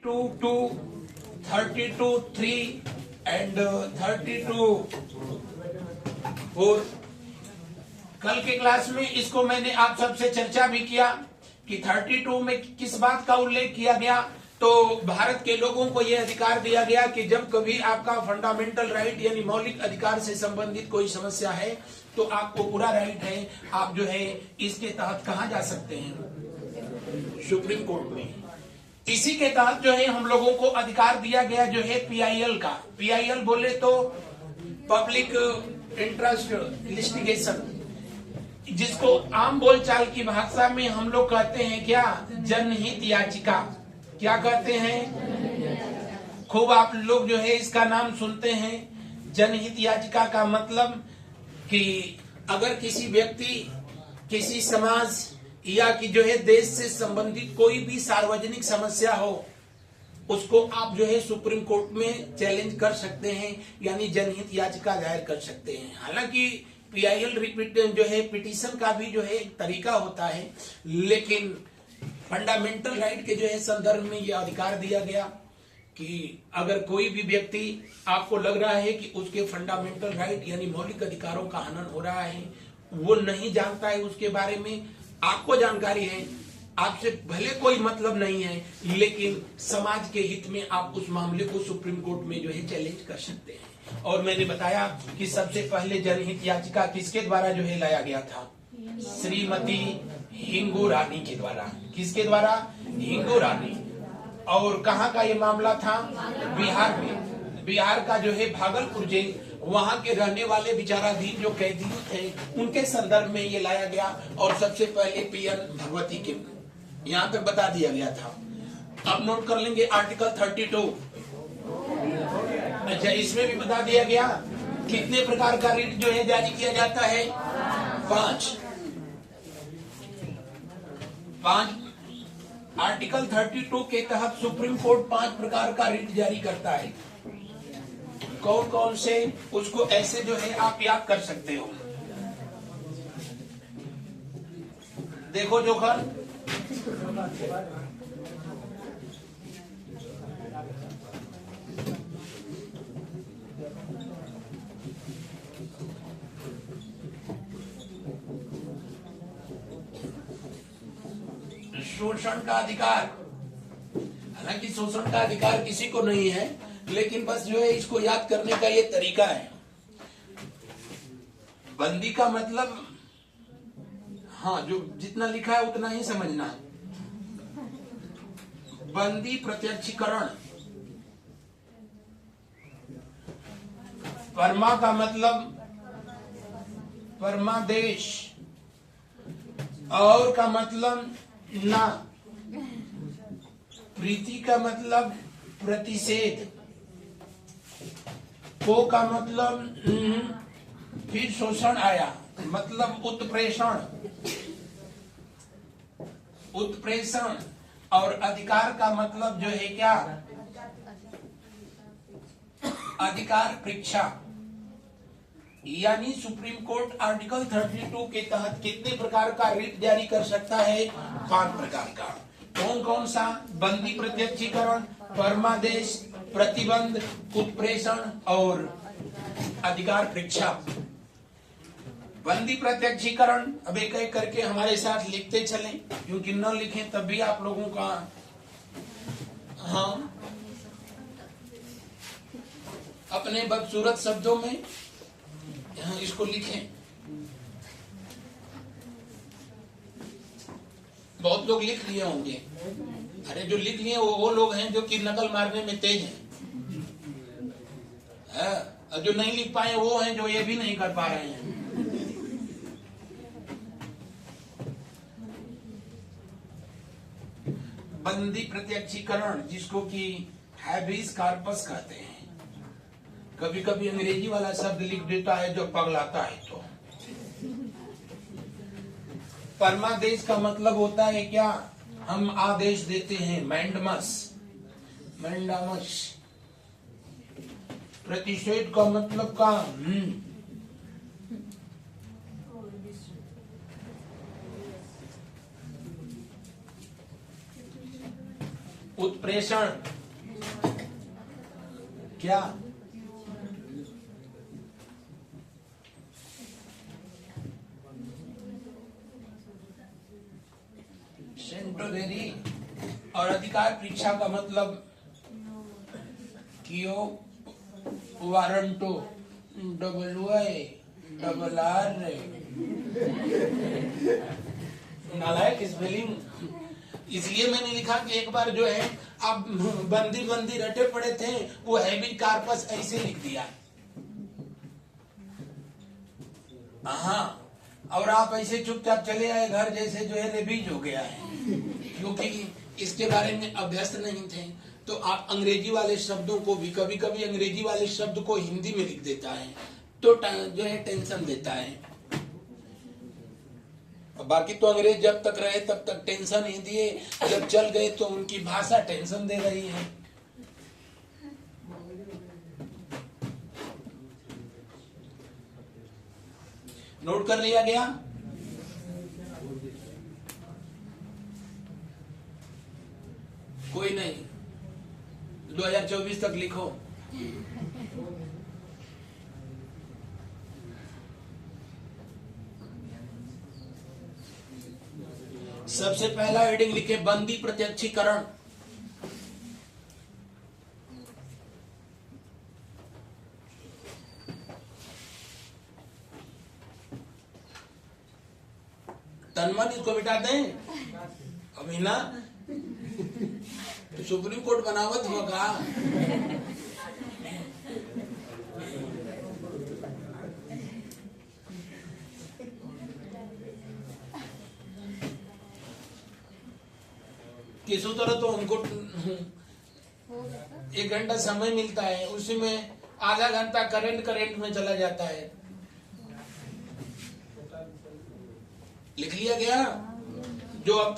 32 32 3 and 32 4। कल के class में इसको मैंने आप सबसे चर्चा भी किया कि 32 में किस बात का उल्लेख किया गया। तो भारत के लोगों को यह अधिकार दिया गया कि जब कभी आपका फंडामेंटल राइट यानी मौलिक अधिकार से संबंधित कोई समस्या है तो आपको पूरा राइट है, आप जो है इसके तहत कहां जा सकते हैं, सुप्रीम कोर्ट में। इसी के तहत जो है हम लोगों को अधिकार दिया गया जो है PIL का। PIL बोले तो पब्लिक इंटरेस्ट लिटिगेशन, जिसको आम बोलचाल की भाषा में हम लोग कहते हैं क्या, जनहित याचिका। क्या कहते हैं, खूब आप लोग जो है इसका नाम सुनते हैं। जनहित याचिका का मतलब कि अगर किसी व्यक्ति, किसी समाज या कि जो है देश से संबंधित कोई भी सार्वजनिक समस्या हो, उसको आप जो है सुप्रीम कोर्ट में चैलेंज कर सकते हैं, यानी जनहित याचिका दायर कर सकते हैं। हालांकि PIL जो है पिटीशन का भी जो है एक तरीका होता है, लेकिन फंडामेंटल राइट के जो है संदर्भ में यह अधिकार दिया गया कि अगर कोई भी व्यक्ति आपको लग रहा है कि उसके फंडामेंटल राइट यानी मौलिक अधिकारों का हनन हो रहा है, वो नहीं जानता है उसके बारे में, आपको जानकारी है, आपसे भले कोई मतलब नहीं है, लेकिन समाज के हित में आप उस मामले को सुप्रीम कोर्ट में जो है चैलेंज कर सकते हैं। और मैंने बताया कि सबसे पहले जनहित याचिका किसके द्वारा जो है लाया गया था, श्रीमती हिंगू रानी के द्वारा। किसके द्वारा, हिंगू रानी। और कहाँ का ये मामला था, बिहार में। बिहार का जो है भागलपुर जेल, वहां के रहने वाले विचाराधीन जो कैदी थे उनके संदर्भ में ये लाया गया। और सबसे पहले PN भगवती के यहाँ पे बता दिया गया था। अब नोट कर लेंगे आर्टिकल 32। अच्छा, इसमें भी बता दिया गया कितने प्रकार का रिट जो है जारी किया जाता है, 5। आर्टिकल 32 के तहत सुप्रीम कोर्ट 5 प्रकार का रिट जारी करता है। कौन कौन से, उसको ऐसे जो है आप याद कर सकते हो। देखो जोखन, शोषण का अधिकार। हालांकि शोषण का अधिकार किसी को नहीं है, लेकिन बस जो है इसको याद करने का ये तरीका है। बंदी का मतलब, हाँ, जो जितना लिखा है उतना ही समझना है। बंदी प्रत्यक्षीकरण। परमा का मतलब परमादेश, और का मतलब ना, प्रीति का मतलब प्रतिषेध, को का मतलब फिर शोषण आया, मतलब उत्प्रेषण। उत्प्रेषण। और अधिकार का मतलब जो है क्या, अधिकार परीक्षा। यानी सुप्रीम कोर्ट आर्टिकल 32 के तहत कितने प्रकार का रिट जारी कर सकता है, 5 प्रकार का। कौन कौन सा, बंदी प्रत्यक्षीकरण, परमादेश, प्रतिबंध, उत्प्रेषण और अधिकार परीक्षा। बंदी प्रत्यक्षीकरण, अब एक एक करके हमारे साथ लिखते चलें, क्योंकि न लिखें तब भी आप लोगों का, हाँ, अपने बदसूरत शब्दों में यहाँ इसको लिखें। बहुत लोग लिख लिए होंगे। अरे जो लिख लिए वो लोग हैं जो कि नकल मारने में तेज हैं। जो नहीं लिख पाए वो हैं जो ये भी नहीं कर पा रहे हैं। बंदी प्रत्यक्षीकरण, जिसको कि हैबिस कार्पस कहते हैं। कभी कभी अंग्रेजी वाला शब्द लिख देता है जो पगलाता है। तो परमादेश का मतलब होता है क्या, हम आदेश देते हैं, मैंडमस, मैंडामस। प्रतिषेध का मतलब का उत्प्रेषण, क्या? सेंटोरेरी और अधिकार परीक्षा का मतलब कियो वारंटो WI नालायक स्पेलिंग। इसलिए मैंने लिखा कि एक बार जो है आप बंदी रटे पड़े थे, वो हैबिट कार्पस ऐसे लिख दिया। हाँ, और आप ऐसे चुपचाप चले आए घर, जैसे जो है रेबीज हो गया है, क्योंकि इसके बारे में अभ्यस्त नहीं थे। तो आप अंग्रेजी वाले शब्दों को भी, कभी कभी अंग्रेजी वाले शब्द को हिंदी में लिख देता है, तो जो है टेंशन देता है। बाकी तो अंग्रेज जब तक रहे तब तक टेंशन ही दिए, जब चल गए तो उनकी भाषा टेंशन दे रही है। नोट कर लिया गया? कोई नहीं, 2024 तक लिखो। सबसे पहला हेडिंग लिखे बंदी प्रत्यक्षीकरण। तनमन इसको मिटा दें अभी ना, तो सुप्रीम कोर्ट बनावत होगा। किसी तरह तो उनको 1 घंटा समय मिलता है, उसी में आधा घंटा करेंट में चला जाता है। लिख लिया गया जो अब